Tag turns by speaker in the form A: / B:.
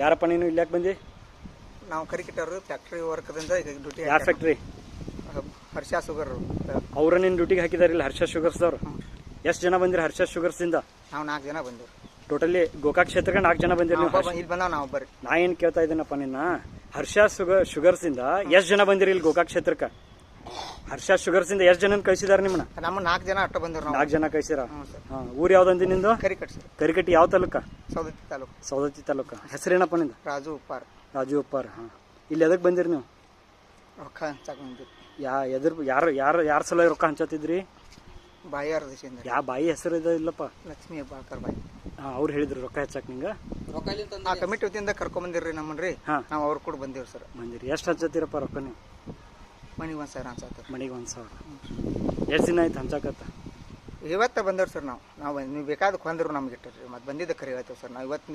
A: ಯಾರಪ್ಪ ನೀನು ಇಲ್ಲಿ ಯಾಕೆ ಬಂದಿ?
B: ನಾವು ಕರಿಕಿಟ್ಟವರು ಫ್ಯಾಕ್ಟ್ರಿ ವರ್ಕ್ದಿಂದ ಈಗ ಡ್ಯೂಟಿ.
A: ಯಾವ ಫ್ಯಾಕ್ಟ್ರಿ?
B: ಹರ್ಷ ಶುಗರ್.
A: ಅವ್ರ ನಿನ್ನ ಡ್ಯೂಟಿಗೆ ಹಾಕಿದಾರಿಲ್ಲ ಹರ್ಷ ಶುಗರ್ಸ್ದವ್ರು? ಎಷ್ಟು ಜನ ಬಂದಿರಿ ಹರ್ಷ ಶುಗರ್ಸಿಂದ?
B: ನಾವು 4 ಜನ ಬಂದಿವ್ರಿ.
A: ಟೋಟಲಿ ಗೋಕಾಕ್ ಕ್ಷೇತ್ರಕ್ಕೆ 4 ಜನ ಬಂದಿರಿ ನೀವು?
B: ಇಲ್ಲಿ ಬಂದಾವ ನಾವು ಬರ್ರಿ.
A: ನಾ ಏನು ಕೇಳ್ತಾ ಇದ್ದೀನಪ್ಪ ನಿನ್ನ, ಹರ್ಷ ಶುಗರ್ಸಿಂದ ಎಷ್ಟು ಜನ ಬಂದಿರಿ ಇಲ್ಲಿ ಗೋಕಾಕ್ ಕ್ಷೇತ್ರಕ್ಕೆ? ಹರ್ಷ ಶುಗರ್ಸಿಂದ ಎಷ್ಟು ಜನ ಕಳಿಸಿದಾರೆ ನಿಮ್ಮನ್ನ?
B: ನಮ್ಮ 4 ಜನ ಅಟ್ಟ ಬಂದಿವ್ರಿ ನಾವು.
A: 4 ಜನ ಕಳಿಸಿರ?
B: ಹ್ಞೂ ಸರ್.
A: ಹಾಂ. ಊರು ಯಾವ್ದಂದಿ ನಿಂದು?
B: ಕರಿಕಟ್ ಸರ್.
A: ಕರಿಕಟ್ಟಿ ಯಾವ ತಾಲೂಕ?
B: ಸೌದತ್ತಿ ತಾಲೂಕು.
A: ಸೌದತ್ತಿ ತಾಲೂಕ. ಹೆಸರೇನಪ್ಪ ನಿಂದು?
B: ರಾಜು ಉಪ್ಪಾರ್.
A: ರಾಜು ಉಪ್ಪಾರ್. ಹಾಂ. ಇಲ್ಲಿ ಎದಕ್ಕೆ ಬಂದಿರಿ ನೀವು?
B: ರೊಕ್ಕ ಹಂಚಾಕ್ ಬಂದಿರಿ.
A: ಯಾರ ಸಲ ರೊಕ್ಕ ಹಂಚತ್ತಿದ್ರಿ?
B: ಬಾಯಿಯಾರ ದೇಶದಿಂದ.
A: ಯಾವ ಬಾಯಿ ಹೆಸರು ಇದೆ ಇಲ್ಲಪ್ಪ?
B: ಲಕ್ಷ್ಮೀ ಬಾಕರ್ ಬಾಯಿ.
A: ಹಾಂ. ಅವ್ರು ಹೇಳಿದ್ರು ರೊಕ್ಕ ಹೆಚ್ಚಾಕ್ ನಿಂಗೆ?
B: ಆ ಕಮಿಟಿ ವತಿಯಿಂದ ಕರ್ಕೊಂಬಂದಿರ್ರಿ ನಮ್ಮನ್ರಿ.
A: ಹಾಂ.
B: ನಾವು ಅವ್ರು ಕೂಡ ಬಂದಿವ್ರಿ ಸರ್.
A: ಬಂದಿರಿ. ಎಷ್ಟು ಹಂಚತ್ತೀರಪ್ಪ ರೊಕ್ಕ ನೀವು?
B: ಮನೆಗೆ 1,000 ಹಂಚಾತ್ರಿ.
A: ಮನೆಗೆ 1,000. ಎಷ್ಟು ದಿನ ಆಯ್ತು ಹಂಚಾಕತ್ತ?
B: ಇವತ್ತು ಬಂದವ್ರಿ ಸರ್. ನಾವು ನೀವು ಬೇಕಾದಕ್ಕೆ ಬಂದರು ನಮ್ಗೆ ಇಟ್ಟರಿ. ಮತ್ತೆ ಬಂದಿದ್ದ ಕರೆ ಹೇಳ್ತೇವೆ ಸರ್ ನಾವು ಇವತ್ತು.